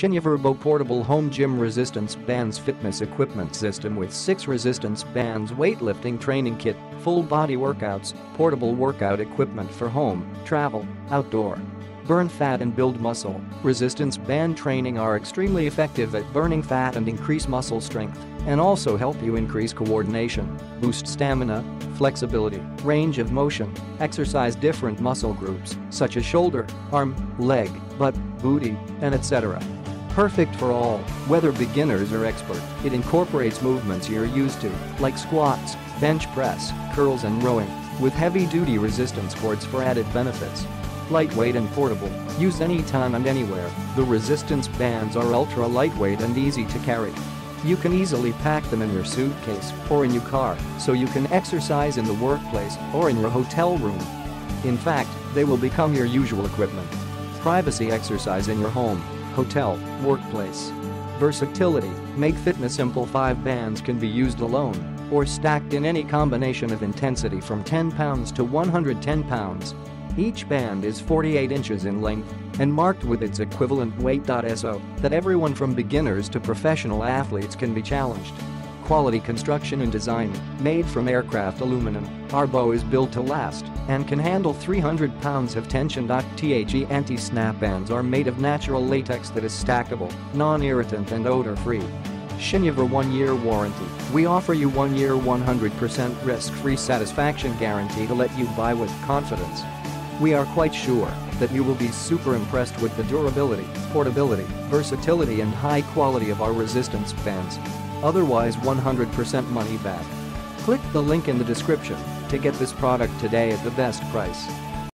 SHINYEVER Portable Home Gym Resistance Bands Fitness Equipment System with 6 resistance bands, weightlifting training kit, full body workouts, portable workout equipment for home, travel, outdoor. Burn fat and build muscle. Resistance band training are extremely effective at burning fat and increase muscle strength, and also help you increase coordination, boost stamina, flexibility, range of motion, exercise different muscle groups such as shoulder, arm, leg, butt, booty, and etc. Perfect for all, whether beginners or expert. It incorporates movements you're used to, like squats, bench press, curls and rowing, with heavy-duty resistance cords for added benefits. Lightweight and portable, used anytime and anywhere, the resistance bands are ultra lightweight and easy to carry. You can easily pack them in your suitcase or in your car, so you can exercise in the workplace or in your hotel room. In fact, they will become your usual equipment. Privacy exercise in your home, hotel, workplace. Versatility, make fitness simple. 5 bands can be used alone or stacked in any combination of intensity from 10 pounds to 110 pounds. Each band is 48 inches in length and marked with its equivalent weight.so that everyone from beginners to professional athletes can be challenged. Quality construction and design, made from aircraft aluminum, our bow is built to last and can handle 300 pounds of tension. The anti-snap bands are made of natural latex that is stackable, non-irritant and odor-free. SHINYEVER 1-year warranty. We offer you 1 year 100% risk-free satisfaction guarantee to let you buy with confidence. We are quite sure that you will be super impressed with the durability, portability, versatility and high quality of our resistance bands. Otherwise 100% money back. Click the link in the description to get this product today at the best price.